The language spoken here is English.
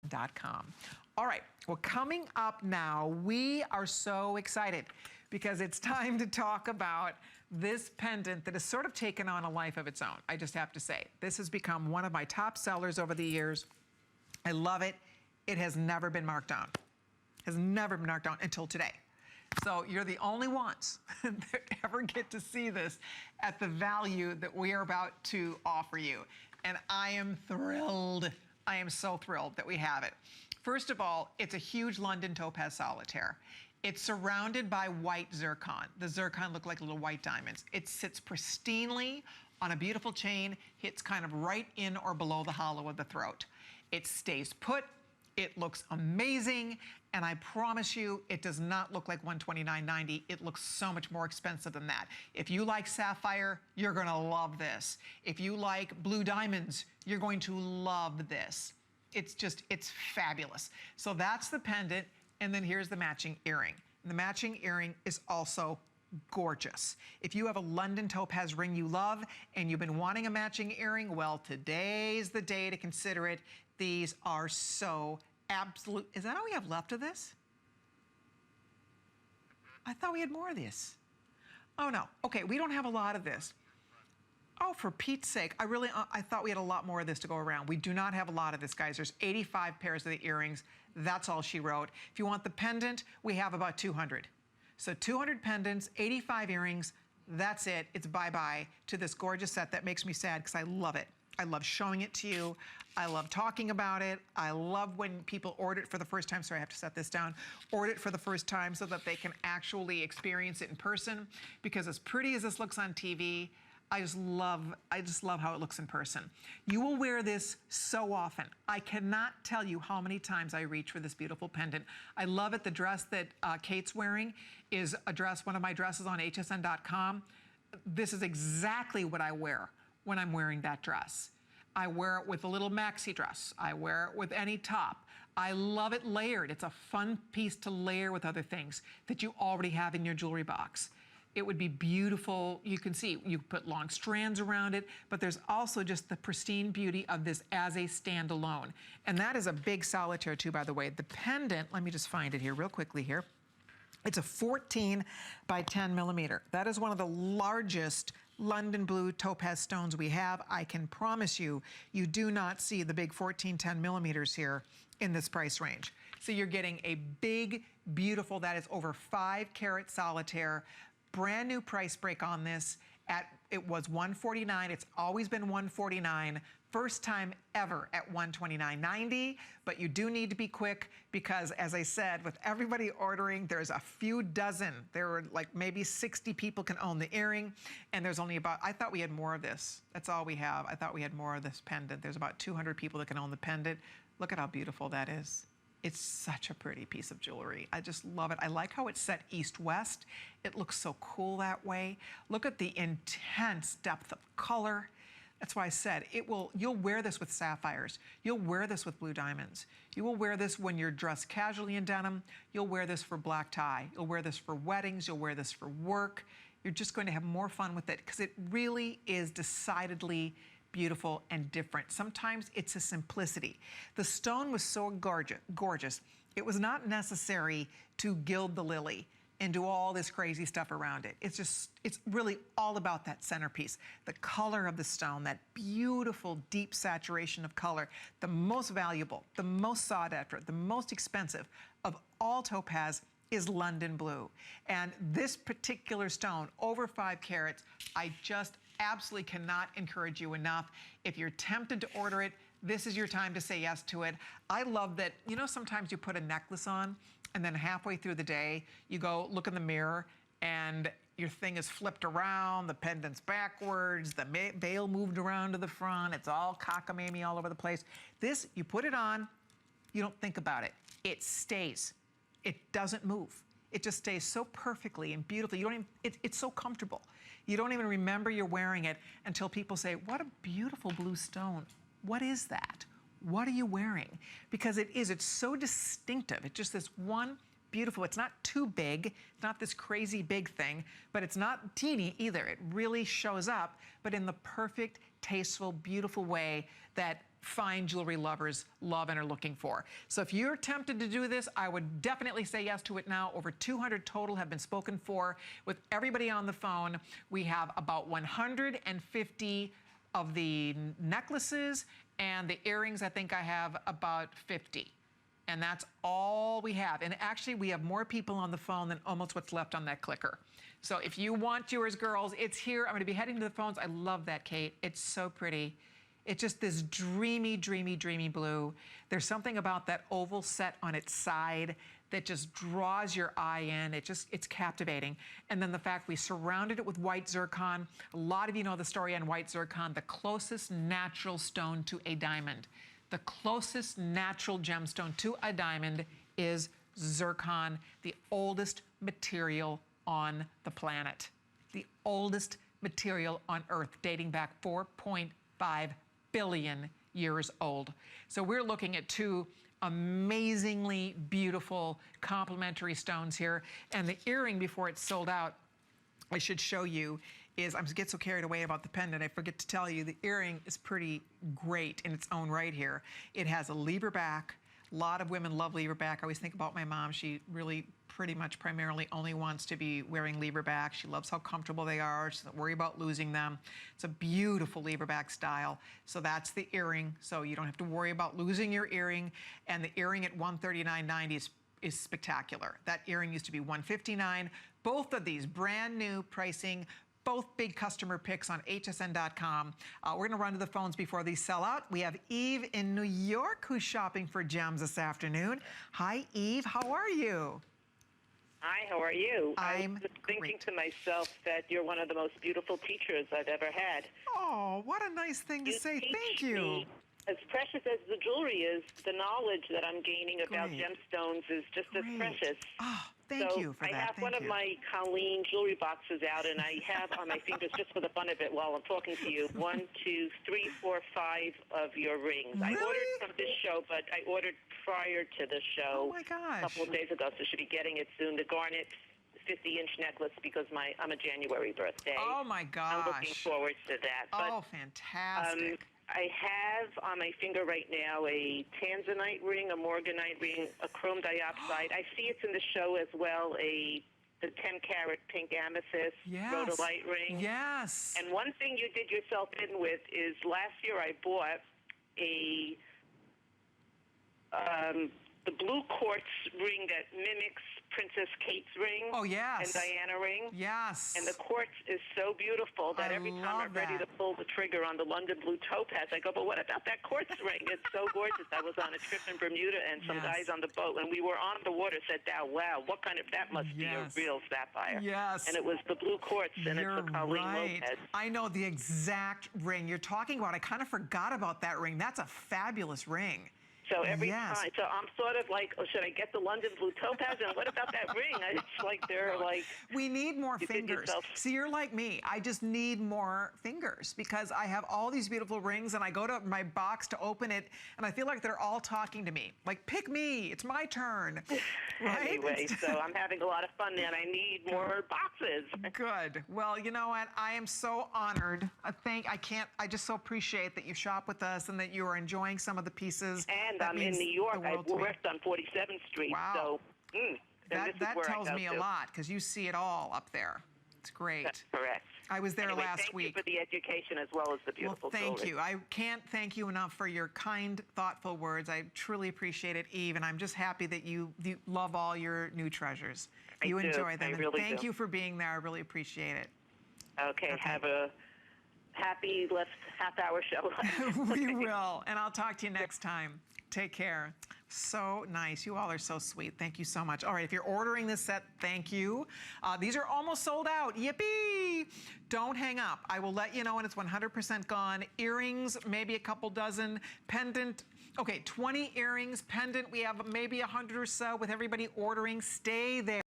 HSN.com. All right, well, coming up now, we are so excited because it's time to talk about this pendant that has sort of taken on a life of its own, I just have to say. This has become one of my top sellers over the years. I love it. It has never been marked down. Has never been marked down until today. So you're the only ones that ever get to see this at the value that we are about to offer you. And I am thrilled. I am so thrilled that we have it. First of all, it's a huge London Topaz solitaire. It's surrounded by white zircon. The zircon look like little white diamonds. It sits pristinely on a beautiful chain, hits kind of right in or below the hollow of the throat. It stays put. It looks amazing, and I promise you, it does not look like $129.90. It looks so much more expensive than that. If you like sapphire, you're gonna love this. If you like blue diamonds, you're going to love this. It's just, it's fabulous. So that's the pendant, and then here's the matching earring. And the matching earring is also gorgeous. If you have a London Topaz ring you love, and you've been wanting a matching earring, well, today's the day to consider it. These are so absolute. Is that all we have left of this? I thought we had more of this. Oh no, okay, we don't have a lot of this. Oh, for Pete's sake, I thought we had a lot more of this to go around. We do not have a lot of this, guys. There's 85 pairs of the earrings. That's all she wrote. If you want the pendant, we have about 200. So 200 pendants, 85 earrings, that's it. It's bye-bye to this gorgeous set. That makes me sad because I love it. I love showing it to you. I love talking about it. I love when people order it for the first time. Sorry, I have to set this down. Order it for the first time so that they can actually experience it in person. Because as pretty as this looks on TV, I just love how it looks in person. You will wear this so often. I cannot tell you how many times I reach for this beautiful pendant. I love it. The dress that Kate's wearing is a dress, one of my dresses on HSN.com. This is exactly what I wear when I'm wearing that dress. I wear it with a little maxi dress. I wear it with any top. I love it layered. It's a fun piece to layer with other things that you already have in your jewelry box. It would be beautiful. You can see, you put long strands around it, but there's also just the pristine beauty of this as a standalone. And that is a big solitaire too, by the way. The pendant, let me just find it here real quickly here. It's a 14 by 10 millimeter. That is one of the largest London blue topaz stones we have. I can promise you, you do not see the big 14, 10 millimeters here in this price range. So you're getting a big, beautiful, that is over 5 carat solitaire, brand new price break on this. It was $149, it's always been $149. First time ever at $129.90, but you do need to be quick because, as I said, with everybody ordering, there's a few dozen. There were like maybe 60 people can own the earring, and there's only about, I thought we had more of this. That's all we have. I thought we had more of this pendant. There's about 200 people that can own the pendant. Look at how beautiful that is. It's such a pretty piece of jewelry. I just love it. I like how it's set east-west. It looks so cool that way. Look at the intense depth of color. That's why I said you'll wear this with sapphires. You'll wear this with blue diamonds. You will wear this when you're dressed casually in denim. You'll wear this for black tie. You'll wear this for weddings. You'll wear this for work. You're just going to have more fun with it because it really is decidedly beautiful and different. Sometimes it's a simplicity. The stone was so gorgeous. It was not necessary to gild the lily and do all this crazy stuff around it. It's really all about that centerpiece. The color of the stone, that beautiful deep saturation of color, the most valuable, the most sought after, the most expensive of all topaz is London blue. And this particular stone, over 5 carats, I just absolutely cannot encourage you enough. If you're tempted to order it, this is your time to say yes to it. I love that, you know, sometimes you put a necklace on and then halfway through the day, you go look in the mirror and your thing is flipped around, the pendant's backwards, the veil moved around to the front, it's all cockamamie all over the place. This, you put it on, you don't think about it. It stays. It doesn't move. It just stays so perfectly and beautifully. You don't even, it's so comfortable. You don't even remember you're wearing it until people say, what a beautiful blue stone. What is that? What are you wearing? Because it's so distinctive. It's just this one beautiful, it's not too big, it's not this crazy big thing, but it's not teeny either. It really shows up, but in the perfect, tasteful, beautiful way that fine jewelry lovers love and are looking for. So if you're tempted to do this, I would definitely say yes to it now. Over 200 total have been spoken for. With everybody on the phone, we have about 150 of the necklaces, and the earrings, I think I have about 50. And that's all we have. And actually, we have more people on the phone than almost what's left on that clicker. So if you want yours, girls, it's here. I'm gonna be heading to the phones. I love that, Kate. It's so pretty. It's just this dreamy, dreamy, dreamy blue. There's something about that oval set on its side that just draws your eye in. It's captivating. And then the fact we surrounded it with white zircon. A lot of you know the story on white zircon, the closest natural stone to a diamond. The closest natural gemstone to a diamond is zircon, the oldest material on the planet. The oldest material on Earth, dating back 4.5 billion years old. So we're looking at two amazingly beautiful complementary stones here. And the earring, before it's sold out, I should show you, is, I get so carried away about the pendant, I forget to tell you, the earring is pretty great in its own right here. It has a lever back. A lot of women love lever back. I always think about my mom. She really pretty much primarily only wants to be wearing lever back. She loves how comfortable they are. She doesn't worry about losing them. It's a beautiful lever back style. So that's the earring. So you don't have to worry about losing your earring. And the earring at $139.90 is spectacular. That earring used to be $159. Both of these brand new pricing, both big customer picks on hsn.com. We're gonna run to the phones before these sell out. We have Eve in New York who's shopping for gems this afternoon. Hi, Eve, how are you? Hi, how are you? I'm just thinking to myself that you're one of the most beautiful teachers I've ever had. Oh, what a nice thing to say. Thank you. Me, as precious as the jewelry is, the knowledge that I'm gaining about gemstones is just as precious. Oh, thank you for that. I have one of my Colleen jewelry boxes out, and I have on my fingers, just for the fun of it while I'm talking to you, 1, 2, 3, 4, 5 of your rings. Really? I ordered from this show, but I ordered prior to the show. Oh my gosh. A couple of days ago, so should be getting it soon. The garnet 50-inch necklace, because I'm a January birthday. Oh my gosh. I'm looking forward to that. Oh, fantastic. I have on my finger right now a tanzanite ring, a morganite ring, a chrome diopside. I see it's in the show as well, the 10-carat pink amethyst rhodolite ring. Yes. And one thing you did yourself in with is last year I bought the blue quartz ring that mimics Princess Kate's ring. Oh, yes. And Diana ring. Yes. And the quartz is so beautiful that every time I'm ready to pull the trigger on the London blue topaz, I go, but what about that quartz ring? It's so gorgeous. I was on a trip in Bermuda, and some guys on the boat, when we were on the water, said, wow, what kind of, that must be a real sapphire. Yes. And it was the blue quartz, and it's a Colleen Lopez. I know the exact ring you're talking about. I kind of forgot about that ring. That's a fabulous ring. So every time, so I'm sort of like, oh, should I get the London blue topaz? And what about that ring? It's like they're like... We need more fingers. See, you're like me. I just need more fingers because I have all these beautiful rings and I go to my box to open it and I feel like they're all talking to me. Like, pick me. It's my turn. Right? Anyway, so I'm having a lot of fun and I need more boxes. Good. Well, you know what? I am so honored. I just so appreciate that you shop with us and that you are enjoying some of the pieces. And I'm in New York. I worked on 47th Street. Wow. So that tells me a lot because you see it all up there. It's great. That's correct. I was there last week. Thank you for the education as well as the beautiful thank you. I can't thank you enough for your kind, thoughtful words. I truly appreciate it, Eve, and I'm just happy that you love all your new treasures. You enjoy them. And thank you for being there. I really appreciate it. Okay. Have a happy last half-hour show. We will, and I'll talk to you next time. Take care. So nice. You all are so sweet. Thank you so much. All right, if you're ordering this set, thank you. These are almost sold out. Yippee! Don't hang up. I will let you know when it's 100% gone. Earrings, maybe a couple dozen. Pendant, okay, 20 earrings. Pendant, we have maybe 100 or so with everybody ordering. Stay there.